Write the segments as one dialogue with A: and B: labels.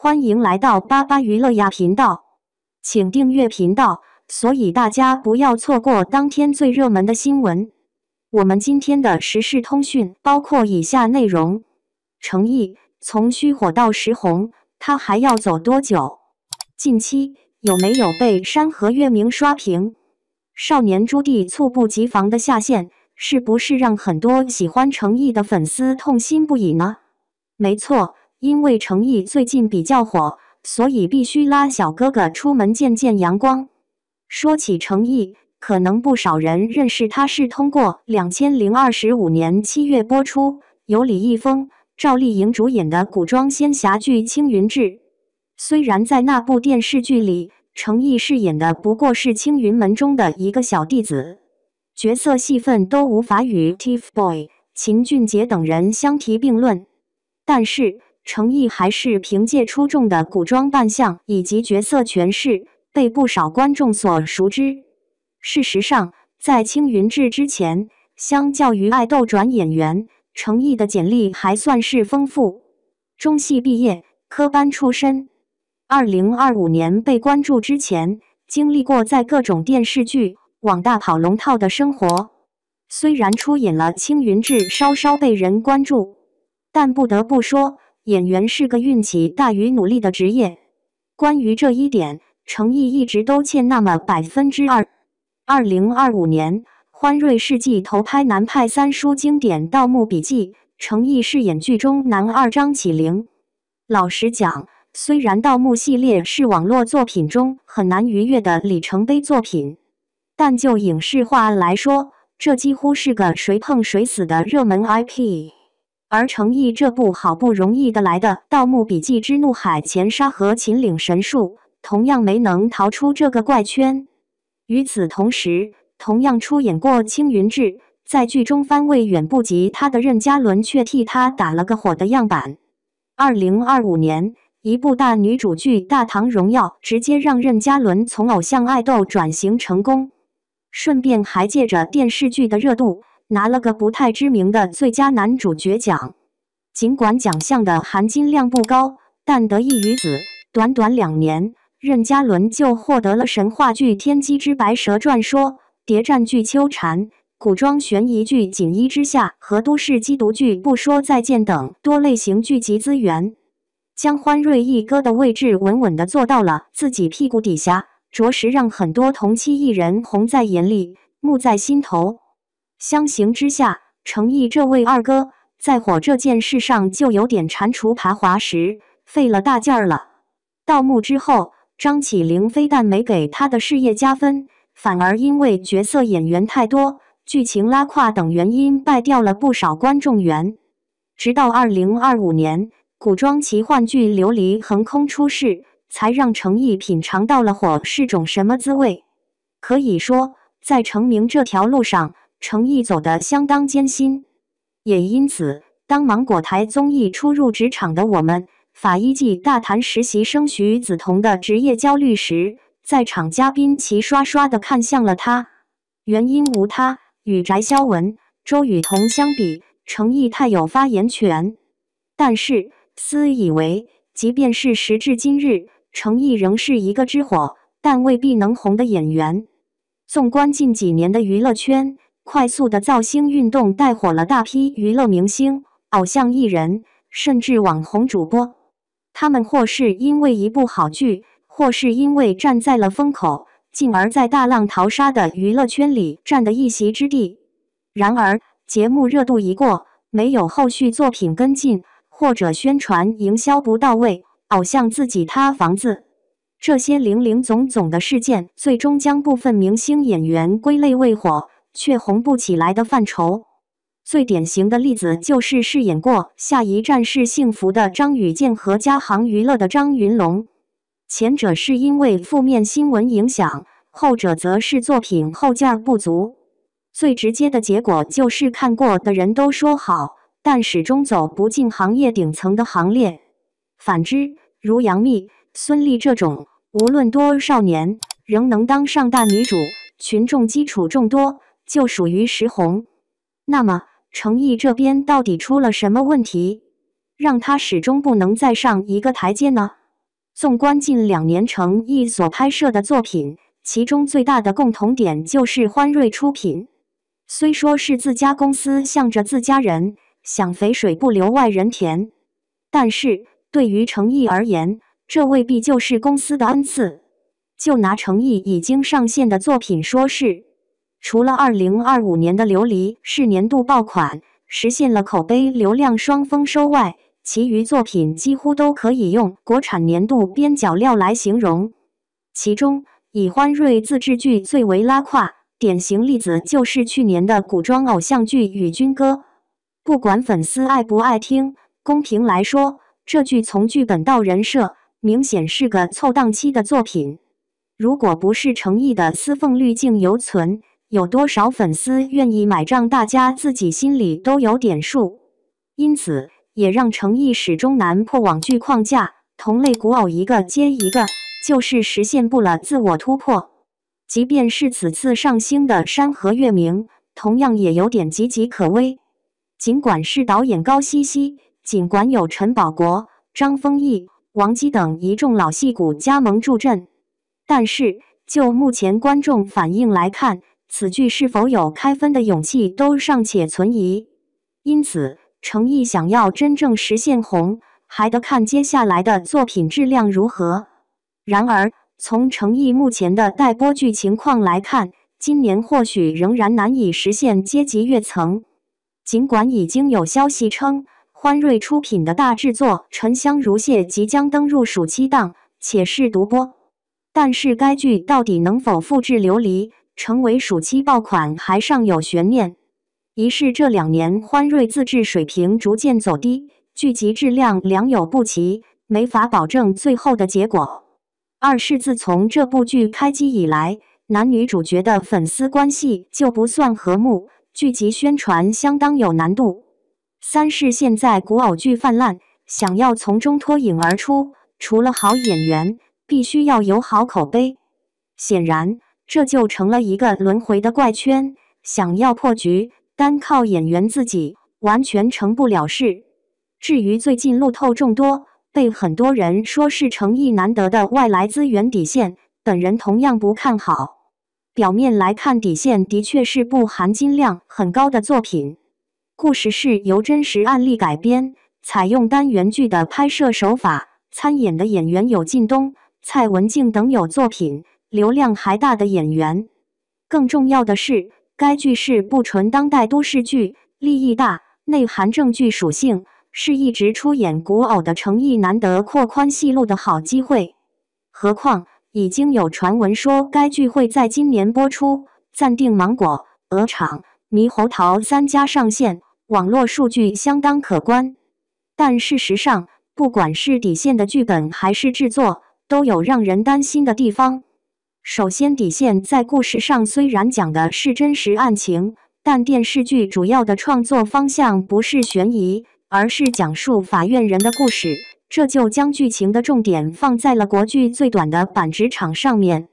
A: 欢迎来到巴巴娱乐呀频道，请订阅频道，所以大家不要错过当天最热门的新闻。我们今天的时事通讯包括以下内容：诚意从虚火到实红，他还要走多久？近期有没有被山河月明刷屏？少年朱棣猝不及防的下线，是不是让很多喜欢诚意的粉丝痛心不已呢？没错，因为诚意最近比较火，所以必须拉小哥哥出门见见阳光。说起诚意，可能不少人认识他是通过2025年7月播出，由李易峰、赵丽颖主演的古装仙侠剧《青云志》。虽然在那部电视剧里，诚意饰演的不过是青云门中的一个小弟子，角色戏份都无法与 TFBOY、秦俊杰等人相提并论，但是诚意还是凭借出众的古装扮相以及角色诠释，被不少观众所熟知。事实上，在《青云志》之前，相较于爱豆转演员，诚意的简历还算是丰富。中戏毕业，科班出身。2025年被关注之前，经历过在各种电视剧、网大跑龙套的生活。虽然出演了《青云志》稍稍被人关注，但不得不说，演员是个运气大于努力的职业。关于这一点，诚意一直都欠那么2%。2025年，欢瑞世纪投拍南派三叔经典《盗墓笔记》，诚意饰演剧中男二张起灵。老实讲，虽然盗墓系列是网络作品中很难逾越的里程碑作品，但就影视化来说，这几乎是个谁碰谁死的热门 IP。而诚意这部好不容易的来的《盗墓笔记之怒海潜沙河秦岭神树》，同样没能逃出这个怪圈。与此同时，同样出演过《青云志》，在剧中番位远不及他的任嘉伦却替他打了个火的样板。2025年，一部大女主剧《大唐荣耀》直接让任嘉伦从偶像爱豆转型成功，顺便还借着电视剧的热度，拿了个不太知名的最佳男主角奖。尽管奖项的含金量不高，但得益于此，短短2年，任嘉伦就获得了神话剧《天机之白蛇传说》、谍战剧《秋蝉》、古装悬疑剧《锦衣之下》和都市缉毒剧《不说再见》等多类型剧集资源，将欢瑞一哥的位置稳稳地坐到了自己屁股底下，着实让很多同期艺人红在眼里，目在心头。相形之下，诚意这位二哥在火这件事上就有点蟾蜍爬滑石，费了大劲儿了。盗墓之后，张起灵非但没给他的事业加分，反而因为角色演员太多、剧情拉胯等原因败掉了不少观众缘。直到2025年，古装奇幻剧《琉璃横空》出世，才让诚意品尝到了火是种什么滋味。可以说，在成名这条路上，诚意走得相当艰辛。也因此，当芒果台综艺初入职场的我们法医季大谈实习生徐子彤的职业焦虑时，在场嘉宾齐刷刷地看向了他。原因无他，与翟潇闻、周雨彤相比，诚意太有发言权。但是，私以为，即便是时至今日，诚意仍是一个知火，但未必能红的演员。纵观近几年的娱乐圈，快速的造星运动带火了大批娱乐明星、偶像艺人，甚至网红主播。他们或是因为一部好剧，或是因为站在了风口，进而在大浪淘沙的娱乐圈里占得一席之地。然而，节目热度一过，没有后续作品跟进，或者宣传营销不到位，偶像自己塌房子，这些零零总总的事件，最终将部分明星演员归类为火却红不起来的范畴。最典型的例子就是饰演过《下一站是幸福》的张雨健和嘉行娱乐的张云龙。前者是因为负面新闻影响，后者则是作品后劲不足。最直接的结果就是看过的人都说好，但始终走不进行业顶层的行列。反之，如杨幂、孙俪这种无论多少年仍能当上大女主，群众基础众多，就属于实红。那么，诚意这边到底出了什么问题，让他始终不能再上一个台阶呢？纵观近2年诚毅所拍摄的作品，其中最大的共同点就是欢瑞出品。虽说是自家公司向着自家人，想肥水不流外人田，但是对于诚毅而言，这未必就是公司的恩赐。就拿诚毅已经上线的作品说事，除了2025年的琉璃是年度爆款，实现了口碑流量双丰收外，其余作品几乎都可以用国产年度边角料来形容。其中以欢瑞自制剧最为拉胯，典型例子就是去年的古装偶像剧《与君歌》。不管粉丝爱不爱听，公平来说，这剧从剧本到人设，明显是个凑档期的作品。如果不是诚毅的私愤滤镜犹存，有多少粉丝愿意买账，大家自己心里都有点数。因此，也让诚毅始终难破网剧框架，同类古偶一个接一个，就是实现不了自我突破。即便是此次上星的《山河月明》，同样也有点岌岌可危。尽管是导演高希希，尽管有陈宝国、张丰毅、王姬等一众老戏骨加盟助阵，但是就目前观众反应来看，此剧是否有开分的勇气都尚且存疑。因此，诚毅想要真正实现红，还得看接下来的作品质量如何。然而，从诚毅目前的待播剧情况来看，今年或许仍然难以实现阶级跃层。尽管已经有消息称，欢瑞出品的大制作《沉香如屑》即将登入暑期档，且是独播，但是该剧到底能否复制琉璃，成为暑期爆款，还尚有悬念。一是这2年欢瑞自制水平逐渐走低，剧集质量良莠不齐，没法保证最后的结果。二是自从这部剧开机以来，男女主角的粉丝关系就不算和睦，剧集宣传相当有难度。三是现在古偶剧泛滥，想要从中脱颖而出，除了好演员，必须要有好口碑。显然，这就成了一个轮回的怪圈，想要破局，单靠演员自己完全成不了事。至于最近路透众多，被很多人说是诚意难得的外来资源底线，本人同样不看好。表面来看，底线的确是部含金量很高的作品。故事是由真实案例改编，采用单元剧的拍摄手法，参演的演员有靳东、蔡文静等有作品、流量还大的演员。更重要的是，该剧是部纯当代都市剧，立意大，内含正剧属性，是一直出演古偶的诚意难得扩宽戏路的好机会。何况已经有传闻说该剧会在今年播出，暂定芒果、鹅厂、猕猴桃3家上线，网络数据相当可观。但事实上，不管是底线的剧本还是制作，都有让人担心的地方。首先，底线在故事上虽然讲的是真实案情，但电视剧主要的创作方向不是悬疑，而是讲述法院人的故事，这就将剧情的重点放在了国剧最短的版职场上面。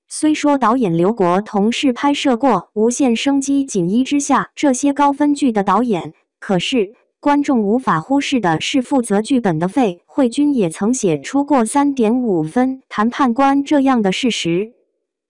A: 虽说导演刘国同是拍摄过《无限生机》《锦衣之下》这些高分剧的导演，可是观众无法忽视的是，负责剧本的费慧君也曾写出过3.5分谈判官这样的事实。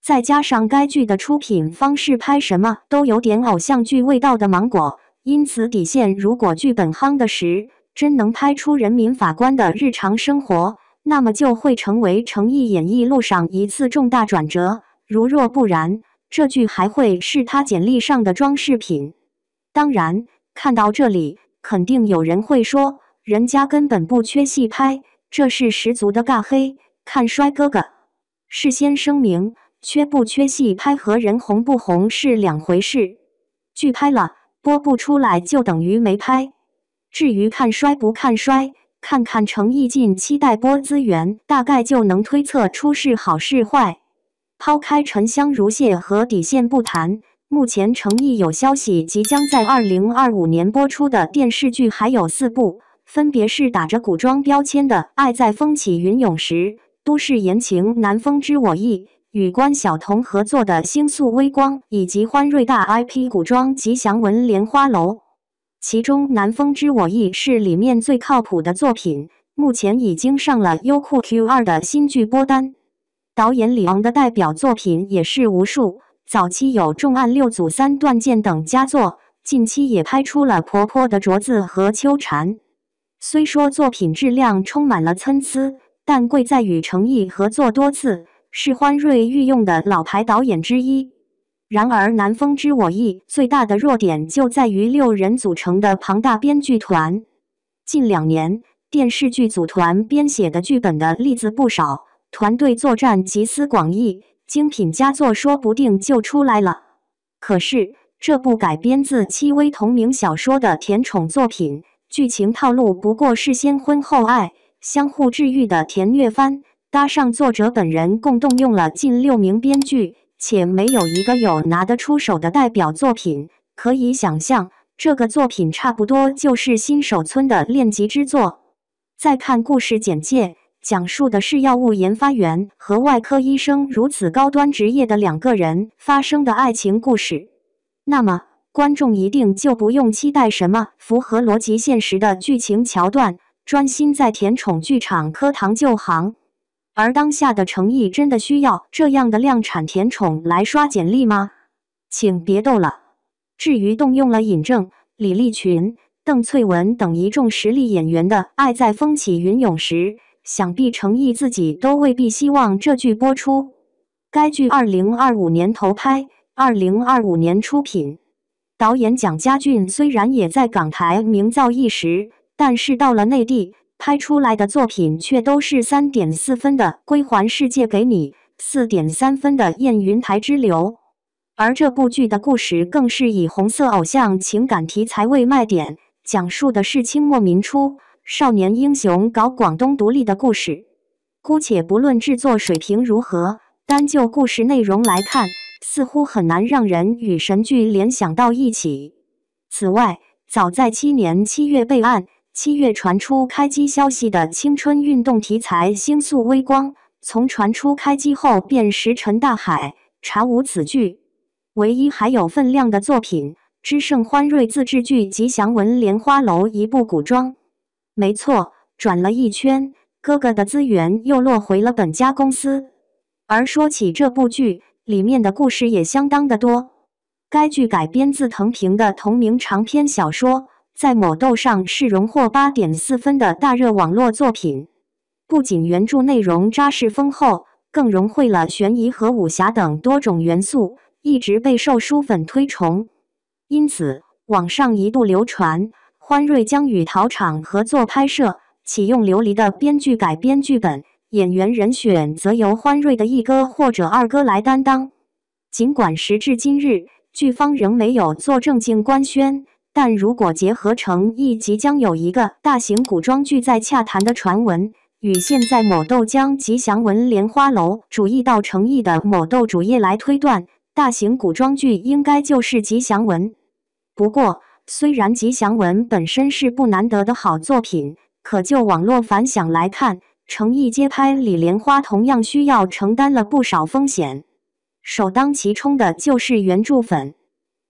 A: 再加上该剧的出品方式拍什么都有点偶像剧味道的芒果，因此底线如果剧本夯的时，真能拍出人民法官的日常生活，那么就会成为诚意演艺路上一次重大转折。如若不然，这剧还会是他简历上的装饰品。当然，看到这里，肯定有人会说，人家根本不缺戏拍，这是十足的尬黑，看衰哥哥。事先声明，缺不缺戏拍和人红不红是两回事，剧拍了，播不出来就等于没拍。至于看衰不看衰，看看诚意近期待播资源，大概就能推测出是好是坏。抛开沉香如屑和底线不谈，目前诚意有消息即将在2025年播出的电视剧还有4部，分别是打着古装标签的《爱在风起云涌时》、都市言情《南风知我意》，与关晓彤合作的《星宿微光》，以及欢瑞大 IP 古装吉祥文莲花楼。其中《南风知我意》是里面最靠谱的作品，目前已经上了优酷 Q2的新剧播单。导演李昂的代表作品也是无数，早期有《重案六组三断剑》等佳作，近期也拍出了《婆婆的镯子》和《秋蝉》。虽说作品质量充满了参差，但贵在与程毅合作多次，是欢瑞御用的老牌导演之一。然而《南风知我意》最大的弱点就在于6人组成的庞大编剧团。近2年，电视剧组团编写的剧本的例子不少，团队作战集思广益，精品佳作说不定就出来了。可是，这部改编自戚薇同名小说的甜宠作品，剧情套路不过是先婚后爱、相互治愈的甜虐番，搭上作者本人共动用了近6名编剧，且没有一个有拿得出手的代表作品，可以想象，这个作品差不多就是新手村的练级之作。再看故事简介，讲述的是药物研发员和外科医生如此高端职业的2个人发生的爱情故事。那么，观众一定就不用期待什么符合逻辑现实的剧情桥段，专心在甜宠剧场磕糖就行。而当下的程毅真的需要这样的量产甜宠来刷简历吗？请别逗了。至于动用了尹正、李立群、邓萃雯等一众实力演员的《爱在风起云涌时》，想必程毅自己都未必希望这剧播出。该剧2025年投拍，2025年出品。导演蒋家俊虽然也在港台名噪一时，但是到了内地，拍出来的作品却都是3.4分的《归还世界给你》，4.3分的《燕云台之流》。而这部剧的故事更是以红色偶像情感题材为卖点，讲述的是清末民初少年英雄搞广东独立的故事。姑且不论制作水平如何，单就故事内容来看，似乎很难让人与神剧联想到一起。此外，早在7年7月备案，7月传出开机消息的青春运动题材《星宿微光》，从传出开机后便石沉大海，查无此剧。唯一还有分量的作品，知胜欢瑞自制剧《吉祥文莲花楼》一部古装。没错，转了一圈，哥哥的资源又落回了本家公司。而说起这部剧，里面的故事也相当的多。该剧改编自藤平的同名长篇小说，在某豆上是荣获8.4分的大热网络作品。不仅原著内容扎实丰厚，更融汇了悬疑和武侠等多种元素，一直备受书粉推崇。因此，网上一度流传欢瑞将与陶厂合作拍摄，启用琉璃的编剧改编剧本，演员人选则由欢瑞的一哥或者二哥来担当。尽管时至今日，剧方仍没有做正经官宣，但如果结合成即将有一个大型古装剧在洽谈的传闻，与现在某豆将吉祥文莲花楼主译到程毅的某豆主页来推断，大型古装剧应该就是吉祥文。不过，虽然吉祥文本身是不难得的好作品，可就网络反响来看，程毅接拍李莲花同样需要承担了不少风险。首当其冲的就是原著粉，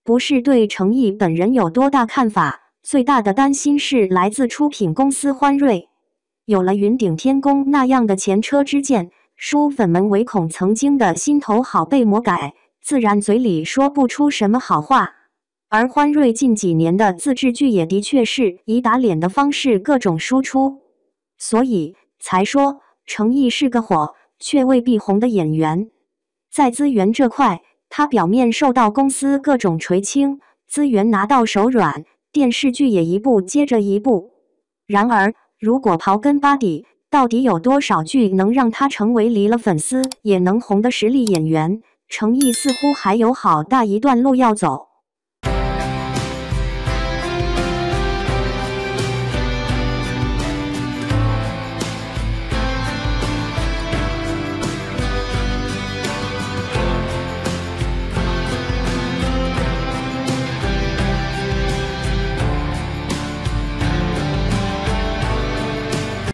A: 不是对程毅本人有多大看法，最大的担心是来自出品公司欢瑞。有了云顶天宫那样的前车之鉴，书粉们唯恐曾经的心头好被魔改，自然嘴里说不出什么好话。而欢瑞近几年的自制剧也的确是以打脸的方式各种输出，所以才说程毅是个火却未必红的演员。在资源这块，他表面受到公司各种垂青，资源拿到手软，电视剧也一部接着一部。然而，如果刨根扒底，到底有多少剧能让他成为离了粉丝也能红的实力演员？程毅似乎还有好大一段路要走。